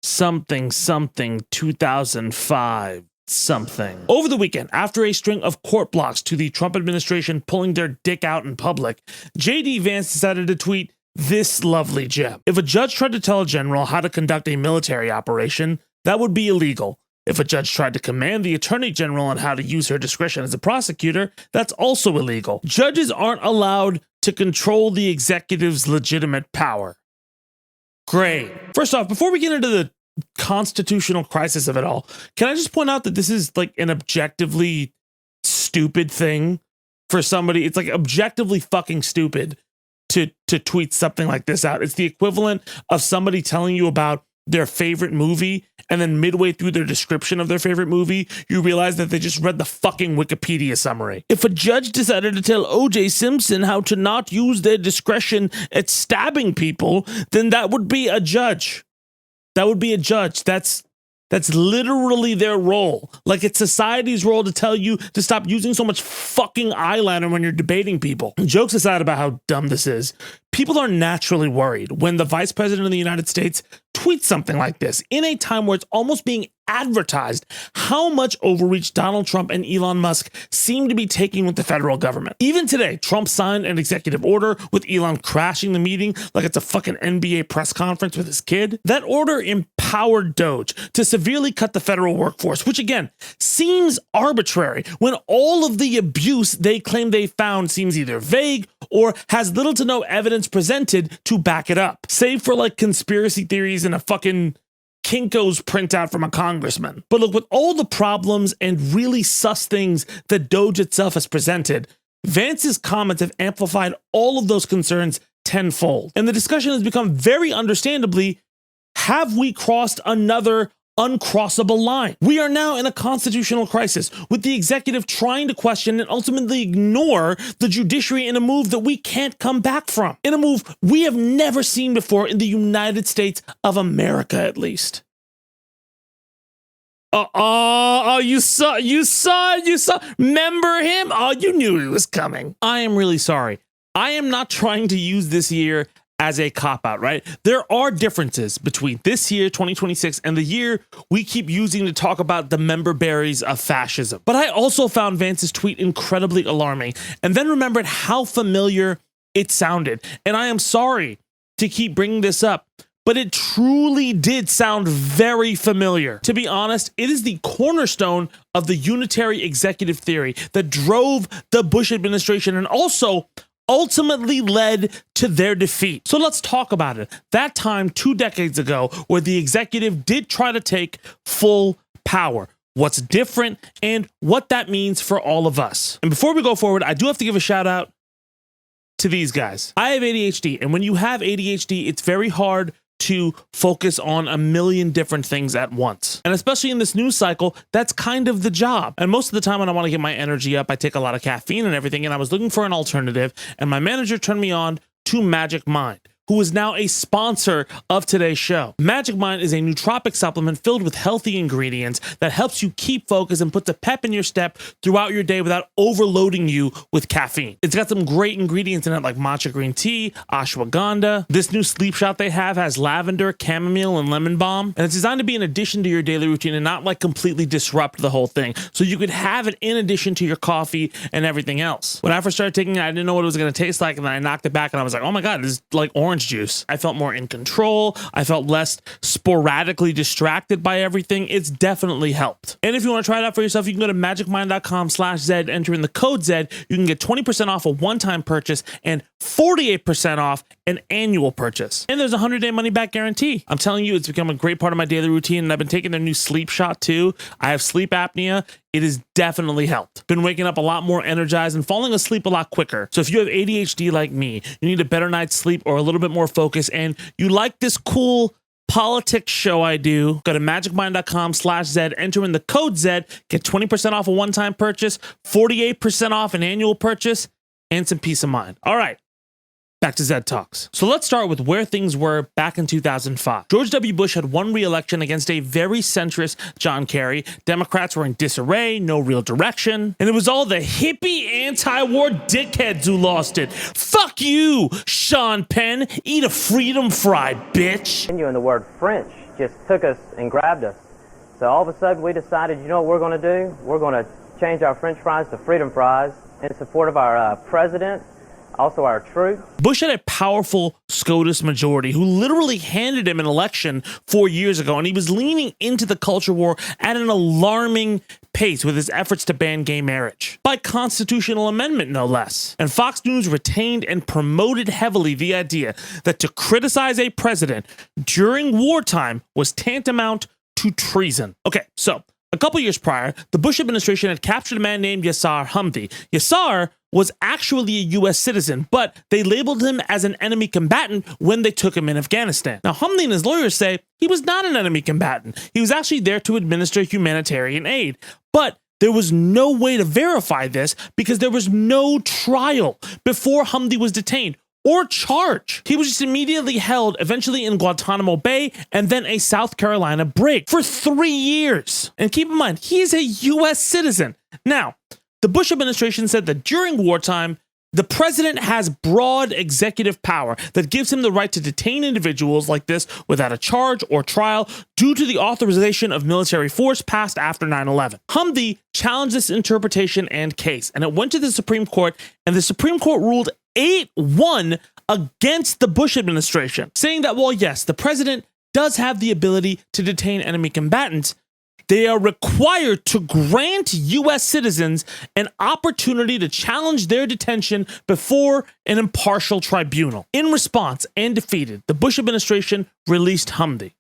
something something 2005 something. Over the weekend, after a string of court blocks to the Trump administration pulling their dick out in public, JD Vance decided to tweet this lovely gem. If a judge tried to tell a general how to conduct a military operation, that would be illegal. If a judge tried to command the attorney general on how to use her discretion as a prosecutor, that's also illegal. Judges aren't allowed to control the executive's legitimate power. Great. First off, before we get into the constitutional crisis of it all, can I just point out that this is like an objectively stupid thing for somebody? It's like objectively fucking stupid to tweet something like this out. It's the equivalent of somebody telling you about their favorite movie, and then midway through their description of their favorite movie, you realize that they just read the fucking Wikipedia summary. If a judge decided to tell O.J. Simpson how to not use their discretion at stabbing people, then that would be a judge. That would be a judge. That's literally their role. Like, it's society's role to tell you to stop using so much fucking eyeliner when you're debating people. Jokes aside about how dumb this is, people are naturally worried when the vice president of the United States tweets something like this in a time where it's almost being advertised how much overreach Donald Trump and Elon Musk seem to be taking with the federal government. Even today, Trump signed an executive order with Elon crashing the meeting like it's a fucking NBA press conference with his kid. That order empowered Doge to severely cut the federal workforce, which again seems arbitrary when all of the abuse they claim they found seems either vague or has little to no evidence presented to back it up, save for like conspiracy theories and a fucking Kinko's printout from a congressman. But look, with all the problems and really sus things that Doge itself has presented, Vance's comments have amplified all of those concerns tenfold. And the discussion has become very understandably, have we crossed another uncrossable line? We are now in a constitutional crisis, with the executive trying to question and ultimately ignore the judiciary in a move that we can't come back from, in a move we have never seen before in the United States of America, at least. You saw, remember him? Oh, you knew he was coming. I am really sorry. I am not trying to use this year as a cop-out, right? There are differences between this year, 2026, and the year we keep using to talk about the member berries of fascism. But I also found Vance's tweet incredibly alarming, and then remembered how familiar it sounded. And I am sorry to keep bringing this up, but it truly did sound very familiar. To be honest, it is the cornerstone of the unitary executive theory that drove the Bush administration and also ultimately led to their defeat. So let's talk about it. That time 2 decades ago where the executive did try to take full power. What's different and what that means for all of us. And before we go forward, I do have to give a shout out to these guys. I have ADHD, and when you have ADHD, it's very hard to focus on a million different things at once. And especially in this news cycle, that's kind of the job. And most of the time when I want to get my energy up, I take a lot of caffeine and everything, and I was looking for an alternative, and my manager turned me on to Magic Mind, who is now a sponsor of today's show. Magic Mind is a nootropic supplement filled with healthy ingredients that helps you keep focus and puts a pep in your step throughout your day without overloading you with caffeine. It's got some great ingredients in it like matcha green tea, ashwagandha. This new sleep shot they have has lavender, chamomile, and lemon balm. And it's designed to be an addition to your daily routine and not like completely disrupt the whole thing. So you could have it in addition to your coffee and everything else. When I first started taking it, I didn't know what it was going to taste like. And then I knocked it back and I was like, oh my God, this is like orange juice. I felt more in control. I felt less sporadically distracted by everything. It's definitely helped. And if you want to try it out for yourself, you can go to magicmind.com/Zed, enter in the code Zed. You can get 20% off a one-time purchase and 48% off an annual purchase. And there's a 100-day money-back guarantee. I'm telling you, it's become a great part of my daily routine, and I've been taking their new sleep shot too. I have sleep apnea. It has definitely helped. Been waking up a lot more energized and falling asleep a lot quicker. So if you have ADHD like me, you need a better night's sleep or a little bit more focus, and you like this cool politics show I do, go to magicmind.com/Zed, enter in the code Zed, get 20% off a one-time purchase, 48% off an annual purchase, and some peace of mind. All right. Back to Zed Talks. So let's start with where things were back in 2005. George W. Bush had won re-election against a very centrist John Kerry. Democrats were in disarray, no real direction. And it was all the hippie anti-war dickheads who lost it. Fuck you, Sean Penn. Eat a freedom fry, bitch. You in the word French just took us and grabbed us. So all of a sudden we decided, you know what we're going to do? We're going to change our French fries to freedom fries in support of our president, also our troops. Bush had a powerful SCOTUS majority who literally handed him an election 4 years ago, and he was leaning into the culture war at an alarming pace with his efforts to ban gay marriage, by constitutional amendment no less. And Fox News retained and promoted heavily the idea that to criticize a president during wartime was tantamount to treason. Okay, so a couple years prior, the Bush administration had captured a man named Yasser Hamdi. Yasser was actually a U.S. citizen, but they labeled him as an enemy combatant when they took him in Afghanistan. Now, Hamdi and his lawyers say he was not an enemy combatant. He was actually there to administer humanitarian aid. But there was no way to verify this because there was no trial before Hamdi was detained or charged. He was just immediately held, eventually in Guantanamo Bay, and then a South Carolina break for 3 years. And keep in mind, he is a U.S. citizen. Now, the Bush administration said that during wartime, the president has broad executive power that gives him the right to detain individuals like this without a charge or trial due to the authorization of military force passed after 9/11. Hamdi challenged this interpretation and case, and it went to the Supreme Court, and the Supreme Court ruled 8-1 against the Bush administration, saying that, well, yes, the president does have the ability to detain enemy combatants. They are required to grant U.S. citizens an opportunity to challenge their detention before an impartial tribunal. In response, and defeated, the Bush administration released Hamdi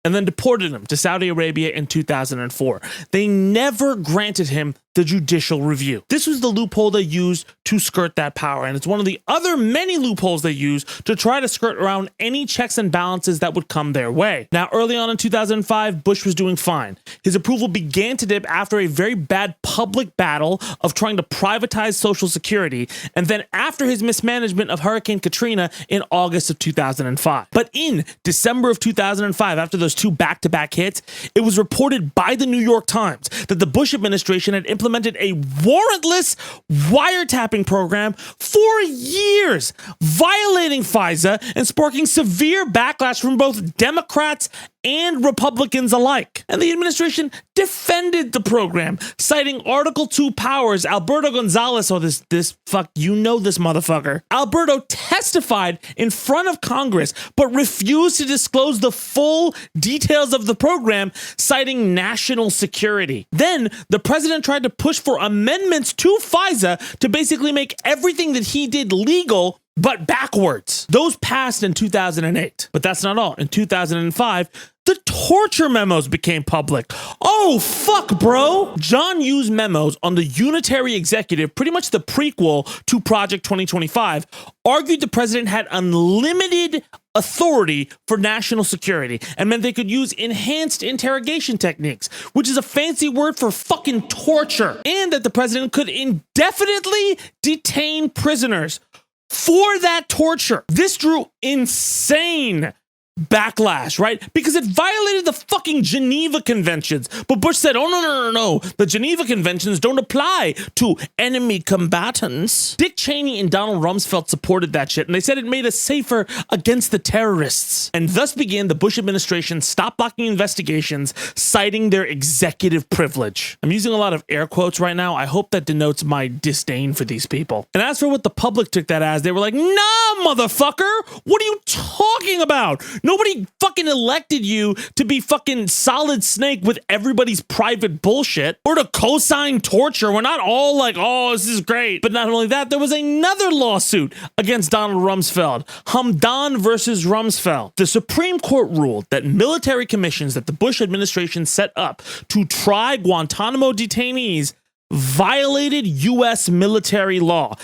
and then deported him to Saudi Arabia in 2004. They never granted him the judicial review. This was the loophole they used to skirt that power, and it's one of the other many loopholes they use to try to skirt around any checks and balances that would come their way. Now, early on in 2005, Bush was doing fine. His approval began to dip after a very bad public battle of trying to privatize Social Security, and then after his mismanagement of Hurricane Katrina in August of 2005. But in December of 2005, after those two back-to-back hits, it was reported by the New York Times that the Bush administration had implemented a warrantless wiretapping program for years, violating FISA and sparking severe backlash from both Democrats and Republicans alike. And the administration defended the program, citing Article 2 powers. Alberto Gonzalez, this motherfucker. Alberto testified in front of Congress, but refused to disclose the full details of the program, citing national security. Then the president tried to push for amendments to FISA to basically make everything that he did legal, but backwards. Those passed in 2008. But that's not all. In 2005, the torture memos became public. Oh, fuck, bro. John Hughes memos on the unitary executive, pretty much the prequel to Project 2025, argued the president had unlimited authority for national security and meant they could use enhanced interrogation techniques, which is a fancy word for fucking torture, and that the president could indefinitely detain prisoners for that torture. This drew insane backlash, right? Because it violated the fucking Geneva Conventions. But Bush said, oh, no. The Geneva Conventions don't apply to enemy combatants. Dick Cheney and Donald Rumsfeld supported that shit, and they said it made us safer against the terrorists. And thus began the Bush administration stop-blocking investigations, citing their executive privilege. I'm using a lot of air quotes right now. I hope that denotes my disdain for these people. And as for what the public took that as, they were like, nah, motherfucker! What are you talking about? Nobody fucking elected you to be fucking Solid Snake with everybody's private bullshit or to co-sign torture. We're not all like, oh, this is great. But not only that, there was another lawsuit against Donald Rumsfeld, Hamdan Vs Rumsfeld. The Supreme Court ruled that military commissions that the Bush administration set up to try Guantanamo detainees violated U.S. military law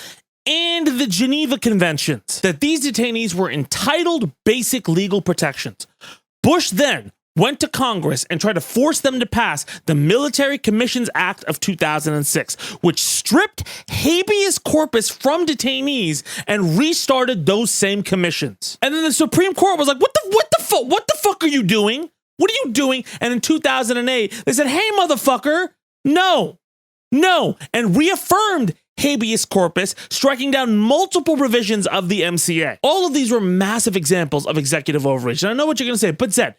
and the Geneva Conventions, that these detainees were entitled basic legal protections. Bush then went to Congress and tried to force them to pass the Military Commissions Act of 2006, which stripped habeas corpus from detainees and restarted those same commissions. And then the Supreme Court was like, what the fuck are you doing? What are you doing? And in 2008, they said, hey, motherfucker, no, and reaffirmed habeas corpus, striking down multiple provisions of the MCA. All of these were massive examples of executive overreach. And I know what you're going to say, but Zed,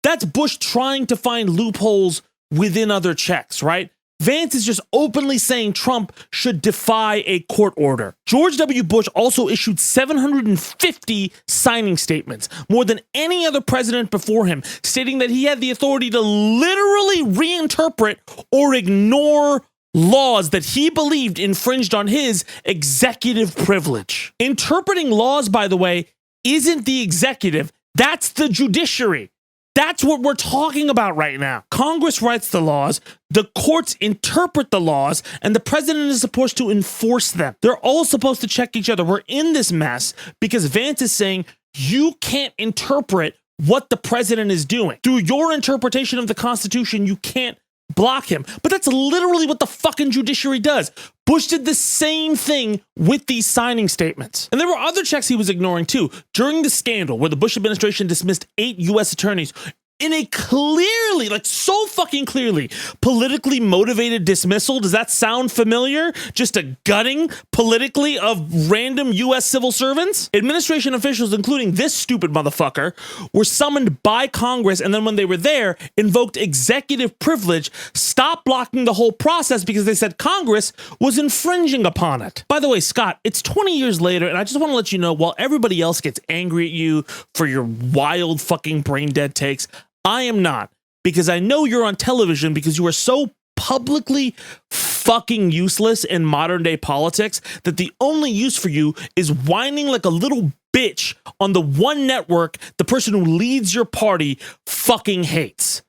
That's Bush trying to find loopholes within other checks, right? Vance is just openly saying Trump should defy a court order. George W. Bush also issued 750 signing statements, more than any other president before him, stating that he had the authority to literally reinterpret or ignore laws that he believed infringed on his executive privilege. Interpreting laws, by the way, isn't the executive, that's the judiciary. That's what we're talking about right now. Congress writes the laws, the courts interpret the laws, and the president is supposed to enforce them. They're all supposed to check each other. We're in this mess because Vance is saying you can't interpret what the president is doing. Through your interpretation of the Constitution, you can't block him. But that's literally what the fucking judiciary does. Bush did the same thing with these signing statements. And there were other checks he was ignoring too. During the scandal where the Bush administration dismissed 8 U.S. attorneys in a clearly, like so fucking clearly, politically motivated dismissal. Does that sound familiar? Just a gutting politically of random U.S. civil servants? Administration officials, including this stupid motherfucker, were summoned by Congress, and then when they were there, invoked executive privilege, stopped blocking the whole process because they said Congress was infringing upon it. By the way, Scott, it's 20 years later, and I just want to let you know, while everybody else gets angry at you for your wild fucking brain dead takes, I am not, because I know you're on television because you are so publicly fucking useless in modern day politics that the only use for you is whining like a little bitch on the one network the person who leads your party fucking hates.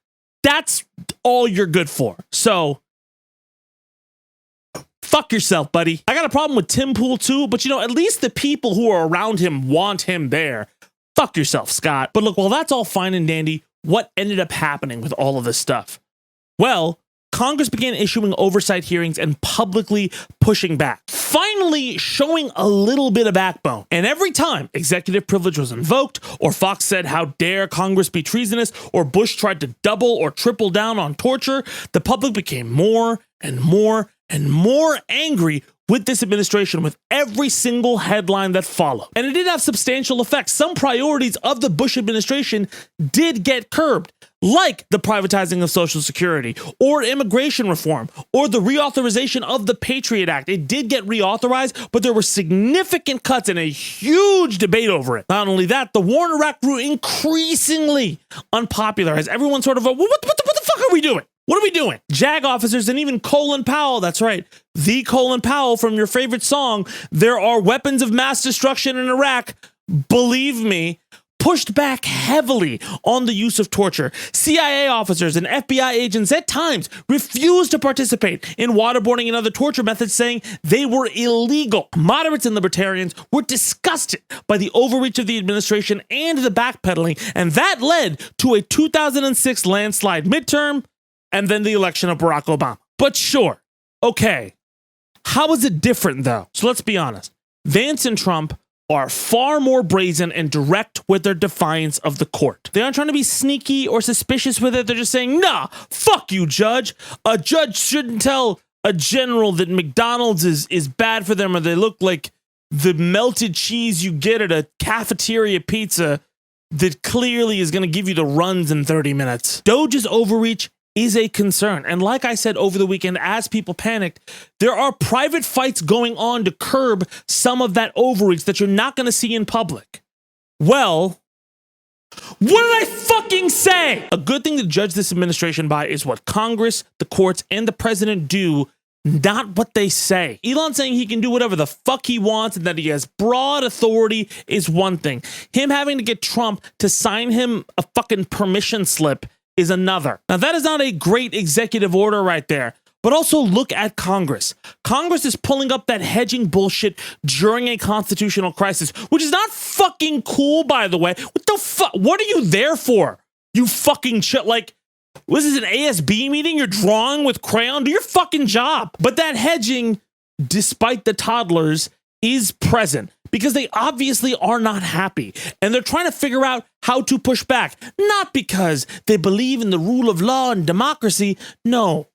That's all you're good for. So fuck yourself, buddy. I got a problem with Tim Pool too, but you know, at least the people who are around him want him there. Fuck yourself, Scott. But look, while that's all fine and dandy, what ended up happening with all of this stuff? Well, Congress began issuing oversight hearings and publicly pushing back, finally showing a little bit of backbone. And every time executive privilege was invoked, or Fox said, "How dare Congress be treasonous," or Bush tried to double or triple down on torture, the public became more and more and more angry with this administration with every single headline that followed. And it did have substantial effects. Some priorities of the Bush administration did get curbed, like the privatizing of Social Security, or immigration reform, or the reauthorization of the Patriot Act. It did get reauthorized, but there were significant cuts and a huge debate over it. Not only that, the war in Iraq grew increasingly unpopular as everyone sort of, what the fuck are we doing? What are we doing? JAG officers and even Colin Powell, that's right, the Colin Powell from your favorite song, "There Are Weapons of Mass Destruction in Iraq," believe me, pushed back heavily on the use of torture. CIA officers and FBI agents at times refused to participate in waterboarding and other torture methods, saying they were illegal. Moderates and libertarians were disgusted by the overreach of the administration and the backpedaling, and that led to a 2006 landslide midterm and then the election of Barack Obama. But sure, okay, how is it different though? So let's be honest. Vance and Trump are far more brazen and direct with their defiance of the court. They aren't trying to be sneaky or suspicious with it. They're just saying, nah, fuck you, judge. A judge shouldn't tell a general that McDonald's is bad for them, or they look like the melted cheese you get at a cafeteria pizza that clearly is going to give you the runs in 30 minutes. Doge's overreach is a concern. And like I said over the weekend, as people panicked, there are private fights going on to curb some of that overreach that you're not going to see in public. Well, what did I fucking say? A good thing to judge this administration by is what Congress, the courts, and the president do, not what they say. Elon saying he can do whatever the fuck he wants and that he has broad authority is one thing. Him having to get Trump to sign him a fucking permission slip is another. Now that is not a great executive order right there, but also look at Congress. Congress is pulling up that hedging bullshit during a constitutional crisis, which is not fucking cool, by the way. What the fuck? What are you there for? You fucking like, was this an ASB meeting? You're drawing with crayon? Do your fucking job. But that hedging, despite the toddlers, is present because they obviously are not happy and they're trying to figure out how to push back. Not because they believe in the rule of law and democracy. No,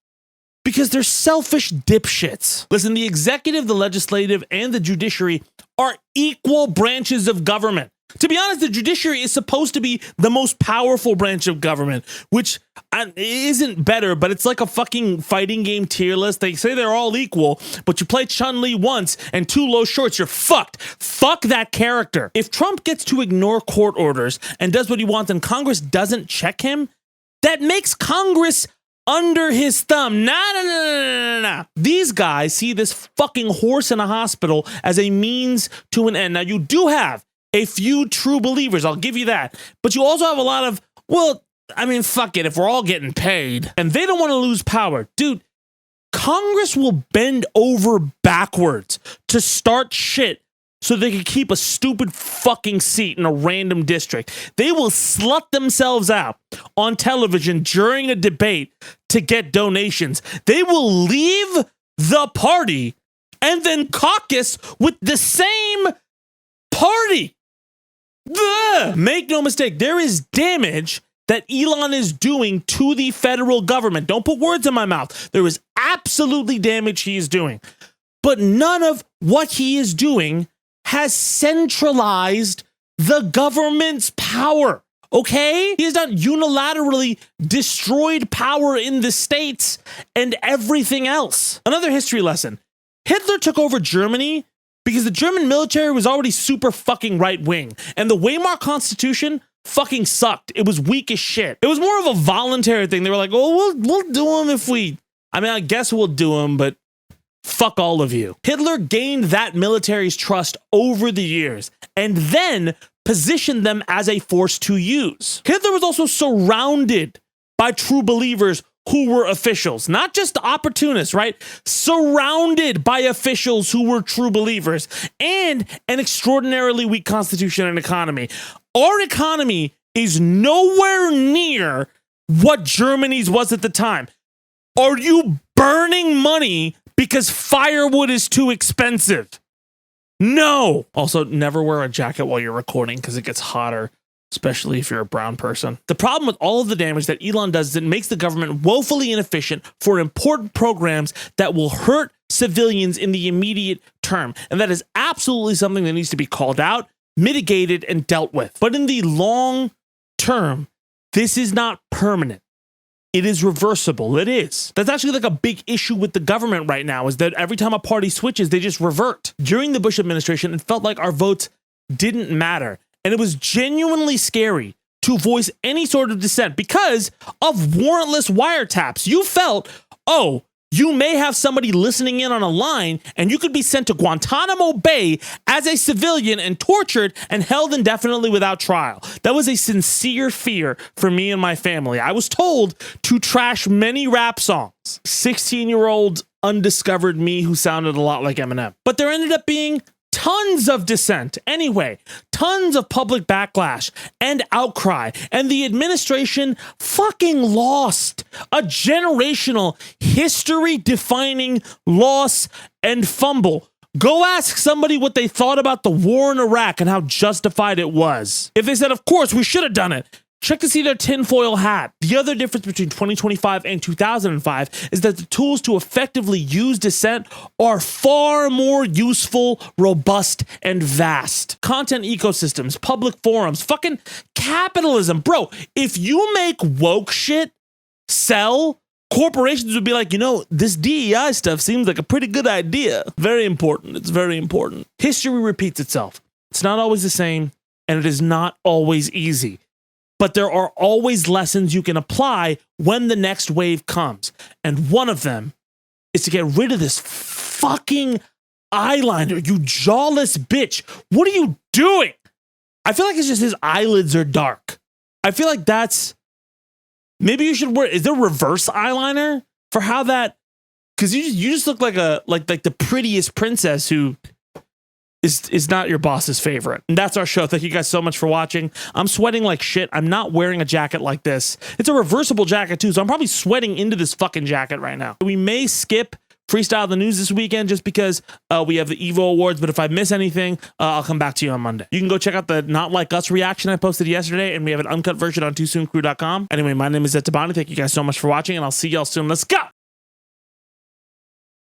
because they're selfish dipshits. Listen, the executive, the legislative, and the judiciary are equal branches of government. To be honest, the judiciary is supposed to be the most powerful branch of government, which isn't better, but it's like a fucking fighting game tier list. They say they're all equal, but you play Chun-Li once and 2 low shorts, you're fucked. Fuck that character. If Trump gets to ignore court orders and does what he wants and Congress doesn't check him, that makes Congress under his thumb. Nah. These guys see this fucking horse in a hospital as a means to an end. Now, you do have a few true believers, I'll give you that. But you also have a lot of, well, I mean, fuck it, if we're all getting paid. And they don't want to lose power. Dude, Congress will bend over backwards to start shit so they can keep a stupid fucking seat in a random district. They will slut themselves out on television during a debate to get donations. They will leave the party and then caucus with the same party. Ugh. Make no mistake, there is damage that Elon is doing to the federal government. Don't put words in my mouth. There is absolutely damage he is doing. But none of what he is doing has centralized the government's power. Okay? He has not unilaterally destroyed power in the states and everything else. Another history lesson. Hitler took over Germany because the German military was already super fucking right wing. And the Weimar Constitution fucking sucked. It was weak as shit. It was more of a voluntary thing. They were like, oh, we'll do them if we... I mean, I guess we'll do them, but fuck all of you. Hitler gained that military's trust over the years and then positioned them as a force to use. Hitler was also surrounded by true believers who were officials, not just opportunists, right? Surrounded by officials who were true believers and an extraordinarily weak constitution and economy. Our economy is nowhere near what Germany's was at the time. Are you burning money because firewood is too expensive? No. Also, never wear a jacket while you're recording because it gets hotter, especially if you're a brown person. The problem with all of the damage that Elon does is it makes the government woefully inefficient for important programs that will hurt civilians in the immediate term. And that is absolutely something that needs to be called out, mitigated, and dealt with. But in the long term, this is not permanent. It is reversible. It is. That's actually like a big issue with the government right now, is that every time a party switches, they just revert. During the Bush administration, it felt like our votes didn't matter. And it was genuinely scary to voice any sort of dissent because of warrantless wiretaps. You felt, oh, you may have somebody listening in on a line and you could be sent to Guantanamo Bay as a civilian and tortured and held indefinitely without trial. That was a sincere fear for me and my family. I was told to trash many rap songs. 16-year-old undiscovered me who sounded a lot like Eminem. But there ended up being tons of dissent anyway, tons of public backlash and outcry, and the administration fucking lost a generational history-defining loss and fumble. Go ask somebody what they thought about the war in Iraq and how justified it was. If they said, of course, we should have done it, check to see their tinfoil hat. The other difference between 2025 and 2005 is that the tools to effectively use dissent are far more useful, robust, and vast. Content ecosystems, public forums, fucking capitalism. Bro, if you make woke shit sell, corporations would be like, you know, this DEI stuff seems like a pretty good idea. Very important. It's very important. History repeats itself. It's not always the same, and it is not always easy. But there are always lessons you can apply when the next wave comes. And one of them is to get rid of this fucking eyeliner, you jawless bitch. What are you doing? I feel like it's just his eyelids are dark. I feel like that's... Maybe you should wear... Is there reverse eyeliner for how that... Because you just look like the prettiest princess who... is not your boss's favorite. And that's our show. Thank you guys so much for watching. I'm sweating like shit. I'm not wearing a jacket like this. It's a reversible jacket too, so I'm probably sweating into this fucking jacket right now. We may skip Freestyle the News this weekend just because we have the Evo Awards, but if I miss anything, I'll come back to you on Monday. You can go check out the Not Like Us reaction I posted yesterday, and we have an uncut version on TooSoonCrew.com. Anyway, my name is Zaid Tabani. Thank you guys so much for watching, and I'll see y'all soon. Let's go!